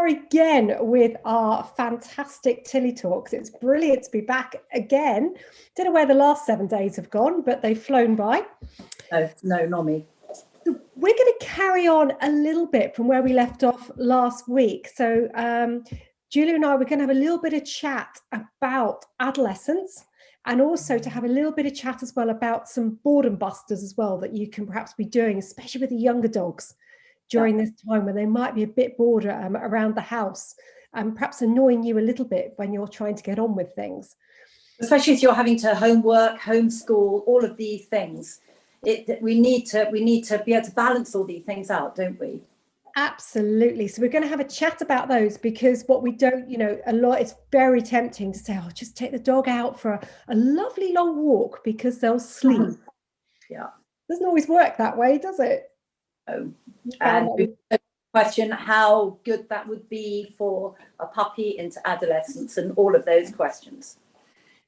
are again with our fantastic Tilly Talks. It's brilliant to be back again. Don't know where the last 7 days have gone, but they've flown by. No, not me. So we're going to carry on a little bit from where we left off last week. So Julia and I, we're going to have a little bit of chat about adolescence, and also to have a little bit of chat as well about some boredom busters as well that you can perhaps be doing, especially with the younger dogs during this time when they might be a bit bored around the house and perhaps annoying you a little bit when you're trying to get on with things. Especially if you're having to homework, homeschool, all of these things. We need to be able to balance all these things out, don't we? Absolutely. So we're going to have a chat about those, because what we don't, a lot, it's very tempting to say, oh, just take the dog out for a lovely long walk because they'll sleep. Yeah. Doesn't always work that way, does it? Oh. And question how good that would be for a puppy into adolescence and all of those questions.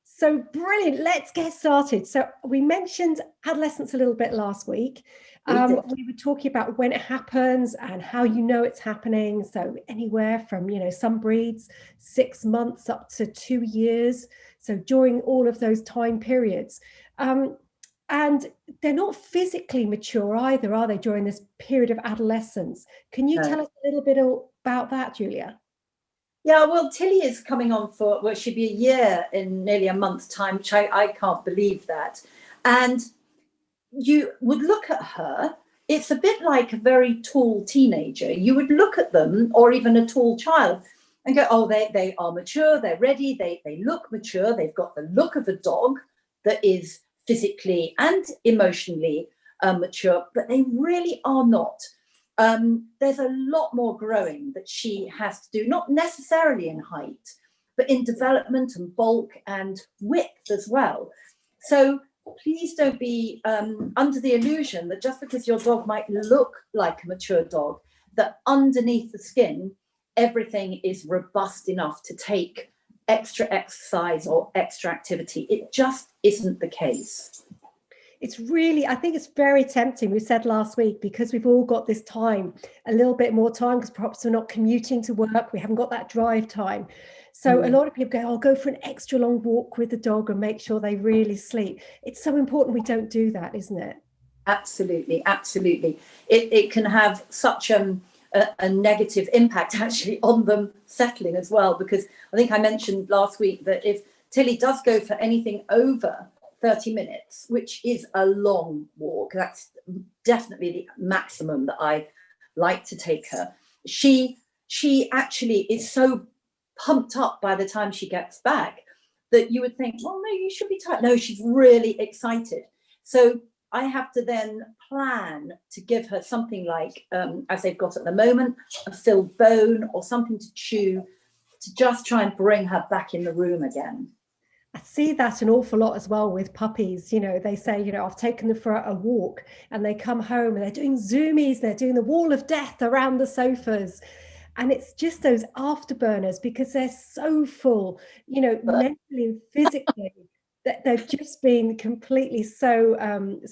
So brilliant. Let's get started. So we mentioned adolescence a little bit last week. We were talking about when it happens and how you know it's happening. So anywhere from, some breeds, 6 months up to 2 years. So during all of those time periods. And they're not physically mature either, are they, during this period of adolescence? Can you tell us a little bit about that, Julia? Yeah, well, Tilly is coming on for what should be a year in nearly a month's time, which I can't believe that. And you would look at her, it's a bit like a very tall teenager. You would look at them, or even a tall child, and go, oh, they are mature, they're ready, they look mature, they've got the look of a dog that is physically and emotionally mature, but they really are not. There's a lot more growing that she has to do, not necessarily in height, but in development and bulk and width as well. So please don't be under the illusion that just because your dog might look like a mature dog, that underneath the skin, everything is robust enough to take extra exercise or extra activity. It just isn't the case. It's really, I think it's very tempting. We said last week, because we've all got this time, a little bit more time, because perhaps we're not commuting to work. We haven't got that drive time. So a lot of people go, I'll go for an extra long walk with the dog and make sure they really sleep. It's so important we don't do that, isn't it? Absolutely, absolutely. It can have such a negative impact actually on them settling as well, because I think I mentioned last week that if Tilly does go for anything over 30 minutes, which is a long walk, that's definitely the maximum that I like to take her, she actually is so pumped up by the time she gets back that you would think, well, no, you should be tired. No, she's really excited. So I have to then plan to give her something like, as they've got at the moment, a filled bone or something to chew, to just try and bring her back in the room again. I see that an awful lot as well with puppies. They say, I've taken them for a walk, and they come home and they're doing zoomies, they're doing the wall of death around the sofas. And it's just those afterburners, because they're so full, mentally and physically, that they've just been completely so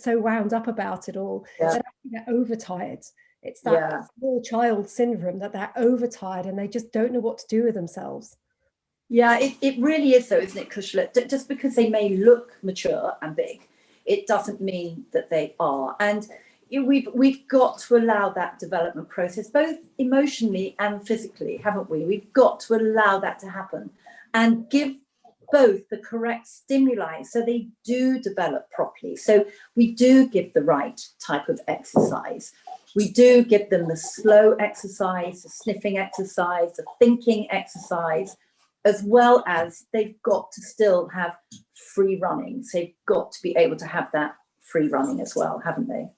wound up about it all, that they're overtired. It's that small child syndrome, that they're overtired and they just don't know what to do with themselves. Yeah, it really is, though, isn't it, Kushla? Just because they may look mature and big, it doesn't mean that they are. And we've got to allow that development process, both emotionally and physically, haven't we? We've got to allow that to happen and give both the correct stimuli so they do develop properly. So we do give the right type of exercise. We do give them the slow exercise, the sniffing exercise, the thinking exercise, as well as they've got to still have free running. So they've got to be able to have that free running as well, haven't they?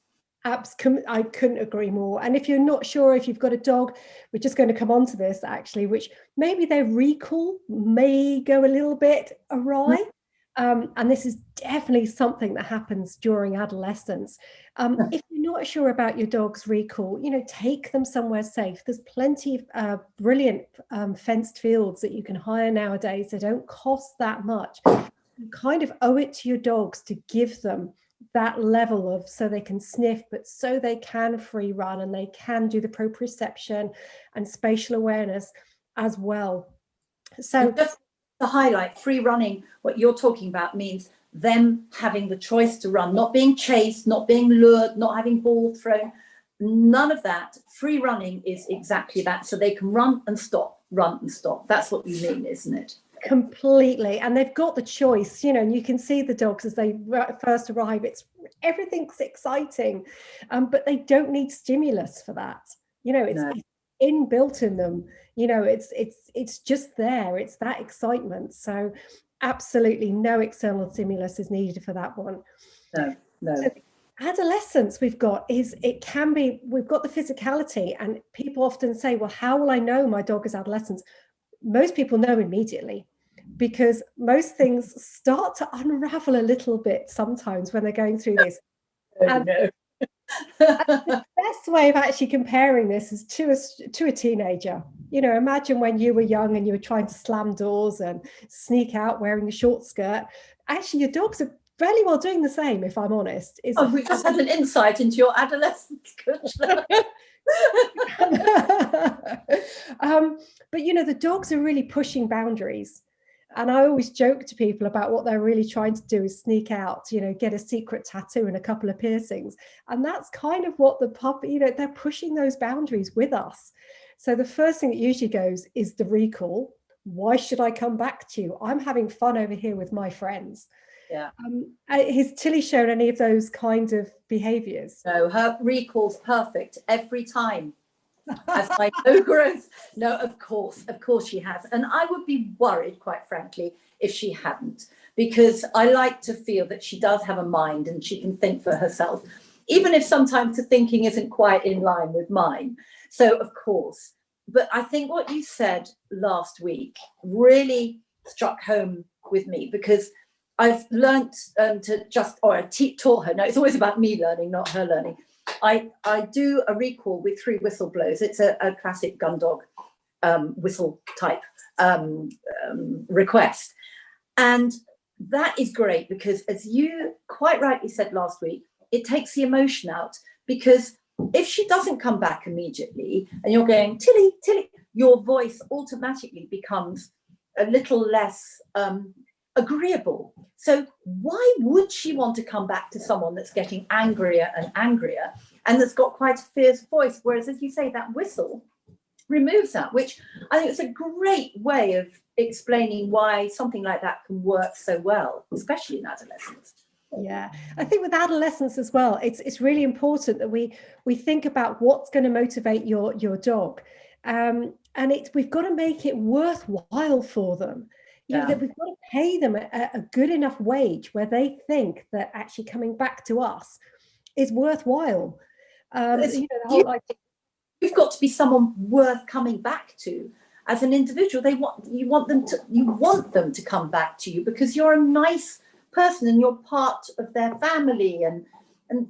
I couldn't agree more. And if you're not sure if you've got a dog, we're just going to come on to this actually, which maybe their recall may go a little bit awry. And this is definitely something that happens during adolescence. If you're not sure about your dog's recall, take them somewhere safe. There's plenty of brilliant fenced fields that you can hire nowadays. They don't cost that much. You kind of owe it to your dogs to give them that level of, so they can sniff, but so they can free run and they can do the proprioception and spatial awareness as well. So and just to highlight, free running, what you're talking about means them having the choice to run, not being chased, not being lured, not having ball thrown, none of that. Free running is exactly that. So they can run and stop, run and stop. That's what you mean, isn't it? Completely. And they've got the choice, you know, and you can see the dogs as they first arrive, it's everything's exciting, but they don't need stimulus for that. You know, it's inbuilt in them. You know, it's just there. It's that excitement. So absolutely no external stimulus is needed for that one. No. So adolescence we've got is, it can be, we've got the physicality, and people often say, well, how will I know my dog is adolescent? Most people know immediately, because most things start to unravel a little bit sometimes when they're going through this. And the best way of actually comparing this is to a teenager. You know, imagine when you were young and you were trying to slam doors and sneak out wearing a short skirt. Actually, your dogs are fairly well doing the same, if I'm honest. We just had an insight into your adolescence. But you know, the dogs are really pushing boundaries, and I always joke to people about what they're really trying to do is sneak out, you know, get a secret tattoo and a couple of piercings, and that's kind of what the puppy, you know, they're pushing those boundaries with us. So the first thing that usually goes is the recall. Why should I come back to you? I'm having fun over here with my friends. Yeah. Has Tilly shown any of those kinds of behaviors? No, her recall's perfect every time. As my no growth. No, of course she has. And I would be worried, quite frankly, if she hadn't, because I like to feel that she does have a mind and she can think for herself, even if sometimes the thinking isn't quite in line with mine. So, of course. But I think what you said last week really struck home with me, because I've learnt to just, or I taught her. No, it's always about me learning, not her learning. I do a recall with 3 whistle blows. It's a classic gun dog whistle type request. And that is great, because as you quite rightly said last week, it takes the emotion out, because if she doesn't come back immediately and you're going, Tilly, Tilly, your voice automatically becomes a little less agreeable. So why would she want to come back to someone that's getting angrier and angrier and that's got quite a fierce voice? Whereas, as you say, that whistle removes that, which I think is a great way of explaining why something like that can work so well, especially in adolescence. Yeah, I think with adolescence as well, it's really important that we think about what's going to motivate your dog, and we've got to make it worthwhile for them. You know, that we've got to pay them a good enough wage where they think that actually coming back to us is worthwhile. You know, the whole idea. You've got to be someone worth coming back to as an individual. You want them to come back to you because you're a nice person and you're part of their family, and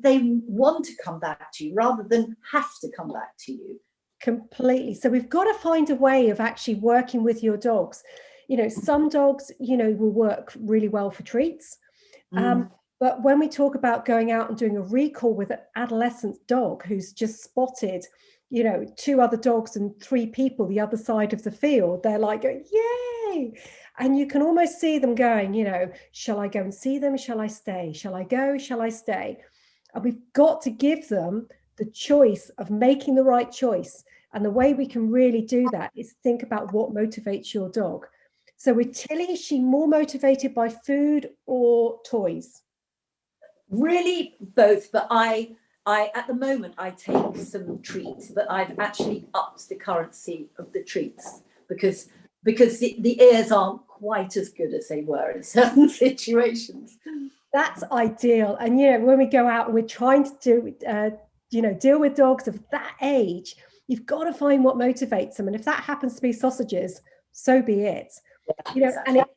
they want to come back to you rather than have to come back to you. Completely. So we've got to find a way of actually working with your dogs. You know, some dogs, you know, will work really well for treats. But when we talk about going out and doing a recall with an adolescent dog who's just spotted, you know, 2 other dogs and 3 people the other side of the field, they're like, yay. And you can almost see them going, you know, shall I go and see them? Shall I stay? Shall I go? Shall I stay? And we've got to give them the choice of making the right choice. And the way we can really do that is think about what motivates your dog. So with Tilly, is she more motivated by food or toys? Really both, but I at the moment I take some treats, but I've actually upped the currency of the treats because the ears aren't quite as good as they were in certain situations. That's ideal. And you know, when we go out and we're trying to deal with dogs of that age, you've got to find what motivates them. And if that happens to be sausages, so be it. Yeah, you know, exactly. and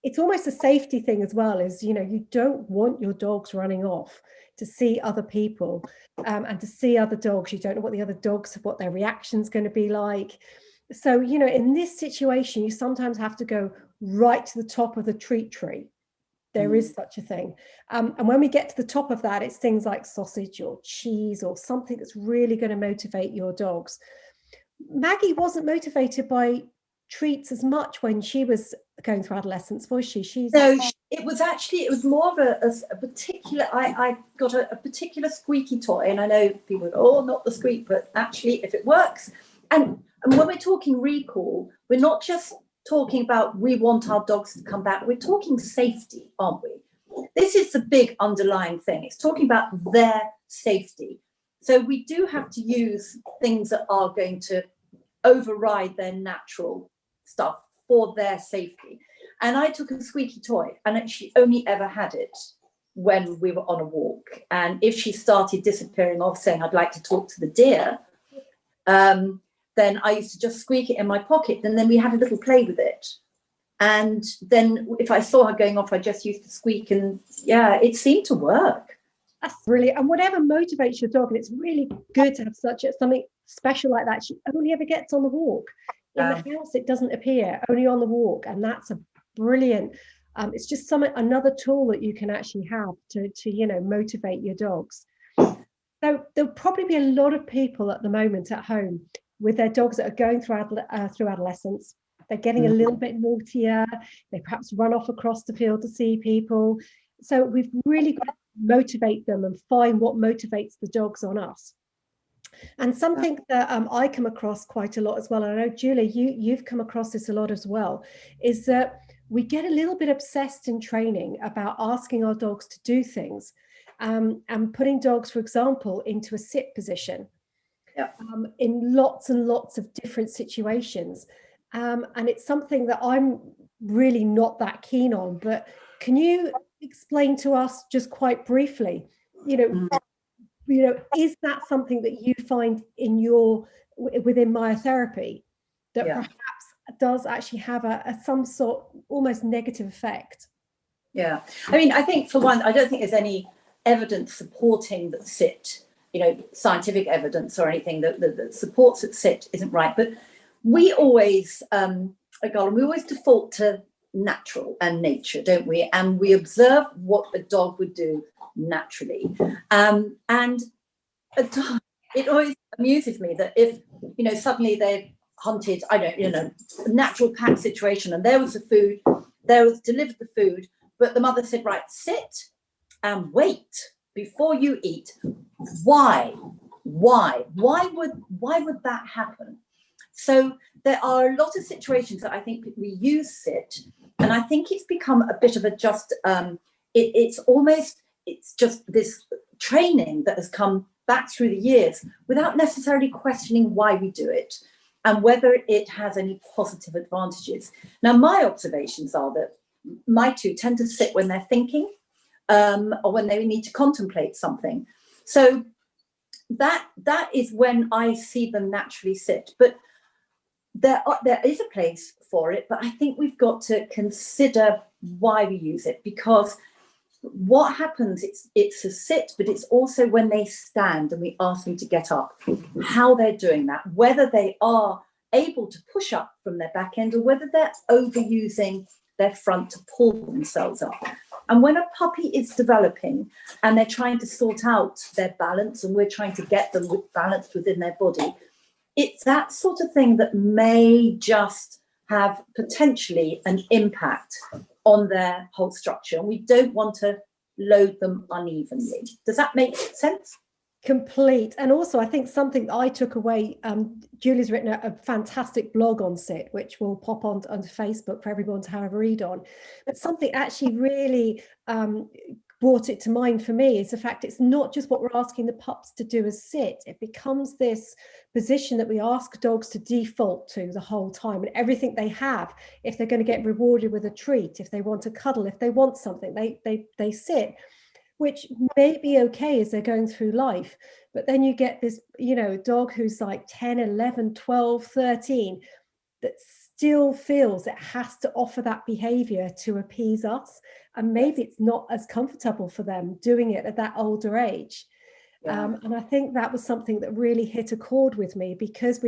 it's almost a safety thing as well, is, you know, you don't want your dogs running off to see other people and to see other dogs. You don't know what their reaction's going to be like. So, you know, in this situation, you sometimes have to go right to the top of the treat tree. There is such a thing. And when we get to the top of that, it's things like sausage or cheese or something that's really going to motivate your dogs. Maggie wasn't motivated by treats as much when she was going through adolescence, was she? No, it was more of a particular, I got a particular squeaky toy, and I know people go, oh, not the squeak, but actually if it works, and when we're talking recall, we're not just talking about we want our dogs to come back, we're talking safety, aren't we? This is the big underlying thing. It's talking about their safety. So we do have to use things that are going to override their natural stuff for their safety. And I took a squeaky toy, and she only ever had it when we were on a walk. And if she started disappearing off, saying, I'd like to talk to the deer, then I used to just squeak it in my pocket, and then we had a little play with it. And then if I saw her going off, I just used to squeak, and yeah, it seemed to work. That's brilliant. And whatever motivates your dog, and it's really good to have something special like that. She only ever gets on the walk. In the house, it doesn't appear, only on the walk. And that's a brilliant, it's just another tool that you can actually have to motivate your dogs. So there'll probably be a lot of people at the moment at home with their dogs that are going through adolescence. They're getting a little bit naughtier. They perhaps run off across the field to see people. So we've really got to motivate them and find what motivates the dogs on us. And something that I come across quite a lot as well, and I know, Julie, you've come across this a lot as well, is that we get a little bit obsessed in training about asking our dogs to do things, and putting dogs, for example, into a sit position in lots and lots of different situations. And it's something that I'm really not that keen on. But can you explain to us just quite briefly, is that something that you find within myotherapy that perhaps does actually have some sort almost negative effect? Yeah, I mean, I think for one, I don't think there's any evidence supporting that sit, scientific evidence or anything that supports that sit isn't right. But we always, we always default to natural and nature, don't we? And we observe what a dog would do naturally. And a dog, it always amuses me that if, suddenly they've hunted, a natural pack situation, and there was the food, delivered the food, but the mother said, right, sit and wait before you eat. Why would that happen? So there are a lot of situations that I think we use sit, and I think it's become a bit of a it's just this training that has come back through the years without necessarily questioning why we do it and whether it has any positive advantages. Now, my observations are that my two tend to sit when they're thinking, or when they need to contemplate something. So that is when I see them naturally sit. But there is a place for it, but I think we've got to consider why we use it, because what happens, it's a sit, but it's also when they stand and we ask them to get up, how they're doing that, whether they are able to push up from their back end or whether they're overusing their front to pull themselves up. And when a puppy is developing and they're trying to sort out their balance, and we're trying to get them balanced within their body, it's that sort of thing that may just have potentially an impact on their whole structure. And we don't want to load them unevenly. Does that make sense? Complete. And also, I think something that I took away, Julie's written a fantastic blog on sit, which will pop onto Facebook for everyone to have a read on. But something actually really brought it to mind for me is the fact it's not just what we're asking the pups to do as sit. It becomes this position that we ask dogs to default to the whole time, and everything they have, if they're going to get rewarded with a treat, if they want to cuddle, if they want something, they sit, which may be okay as they're going through life. But then you get this, dog who's like 10, 11, 12, 13, that still feels it has to offer that behavior to appease us. And maybe it's not as comfortable for them doing it at that older age. Yeah. And I think that was something that really hit a chord with me, because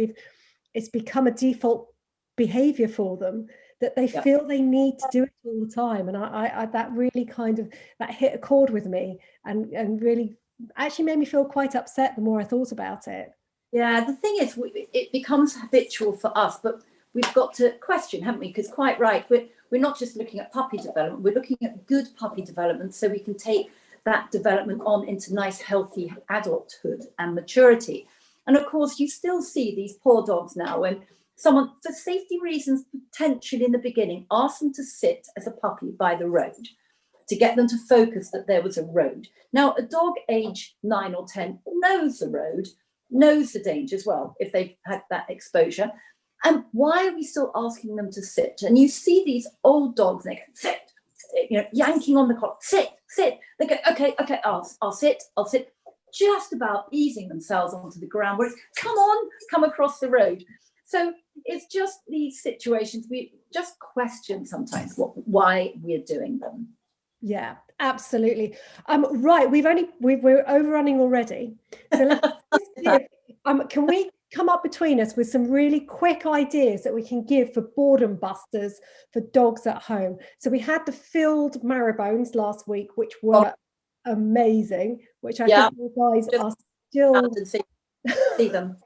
it's become a default behavior for them that they feel they need to do it all the time. And I that really kind of, that hit a chord with me, and really actually made me feel quite upset the more I thought about it. Yeah, the thing is, it becomes habitual for us, but we've got to question, haven't we? Because quite right, we're not just looking at puppy development, we're looking at good puppy development, so we can take that development on into nice, healthy adulthood and maturity. And of course, you still see these poor dogs now when someone, for safety reasons, potentially in the beginning, asked them to sit as a puppy by the road to get them to focus that there was a road. Now, a dog age 9 or 10 knows the road, knows the danger as well, if they've had that exposure. And why are we still asking them to sit? And you see these old dogs, and they go, sit, yanking on the collar, sit. They go, okay, I'll sit, just about easing themselves onto the ground where it's, come across the road. So it's just these situations, we just question sometimes why we're doing them. Yeah, absolutely. Right, we're overrunning already. So can we come up between us with some really quick ideas that we can give for boredom busters for dogs at home? So we had the filled marrowbones last week, which were amazing, which I think you guys are still see them.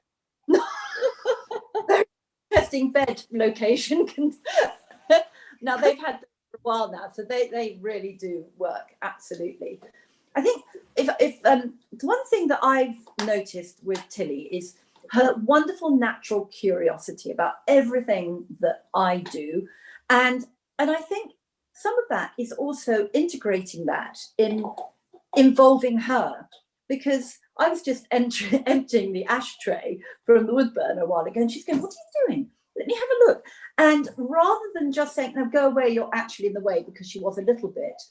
Interesting bed location. Now they've had them for a while now, so they really do work. Absolutely. I think if the one thing that I've noticed with Tilly is her wonderful natural curiosity about everything that I do, and I think some of that is also integrating that in involving her, because I was just emptying the ashtray from the wood burner a while ago, and she's going, "What are you doing? Let me have a look." And rather than just saying, "No, go away, you're actually in the way," because she was a little bit,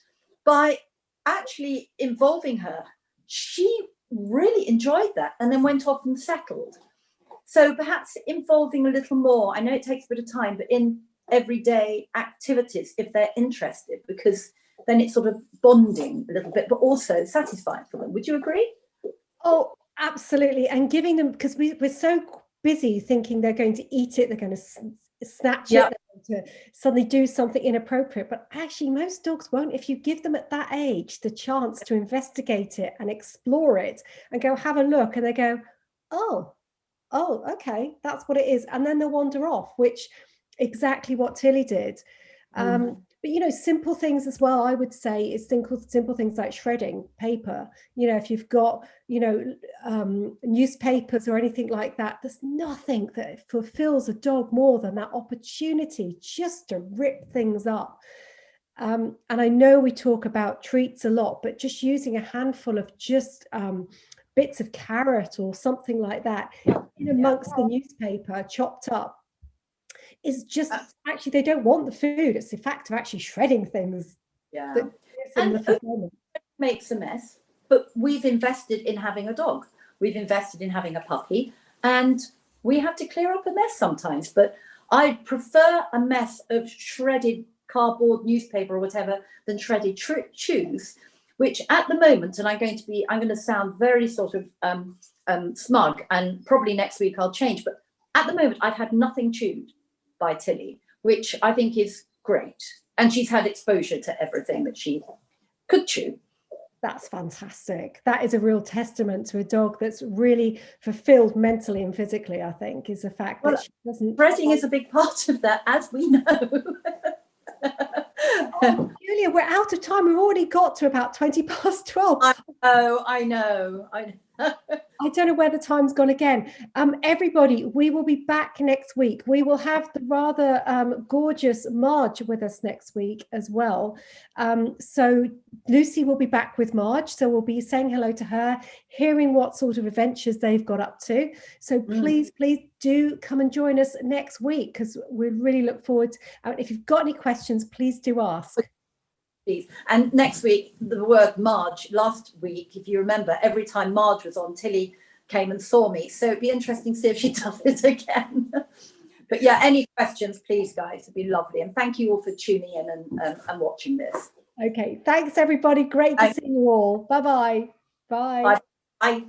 by actually involving her, she really enjoyed that and then went off and settled. So perhaps involving a little more, I know it takes a bit of time, but in everyday activities, if they're interested, because then it's sort of bonding a little bit, but also satisfying for them. Would you agree? Oh, absolutely. And giving them, because we're so busy thinking they're going to eat it, they're going to snatch it, they're going to suddenly do something inappropriate. But actually, most dogs won't. If you give them at that age the chance to investigate it and explore it and go have a look, and they go, oh, okay, that's what it is. And then they'll wander off, which exactly what Tilly did. But, simple things as well, I would say, is simple things like shredding paper. If you've got, newspapers or anything like that, there's nothing that fulfills a dog more than that opportunity just to rip things up. And I know we talk about treats a lot, but just using a handful of just bits of carrot or something like that in amongst the newspaper chopped up is just, actually, they don't want the food. It's the fact of actually shredding things that gives them the fulfillment. Makes a mess, but we've invested in having a dog. We've invested in having a puppy, and we have to clear up a mess sometimes. But I prefer a mess of shredded cardboard, newspaper, or whatever than shredded chews, which at the moment, and I'm going to sound very sort of smug, and probably next week I'll change, but at the moment I've had nothing chewed by Tilly, which I think is great. And she's had exposure to everything that she could chew. That's fantastic. That is a real testament to a dog that's really fulfilled mentally and physically, I think, is the fact that she doesn't... Breeding is a big part of that, as we know. Oh, Julia, we're out of time. We've already got to about 12. I know. I don't know where the time's gone again. Everybody, we will be back next week. We will have the rather gorgeous Marge with us next week as well. So Lucy will be back with Marge. So we'll be saying hello to her, hearing what sort of adventures they've got up to. So please do come and join us next week, because we really look forward to, if you've got any questions, please do ask. And next week, the word Marge. Last week, if you remember, every time Marge was on, Tilly came and saw me. So it'd be interesting to see if she does it again. But yeah, any questions, please, guys. It'd be lovely. And thank you all for tuning in and watching this. Okay. Thanks, everybody. Great to see you all. Bye-bye. Bye. Bye.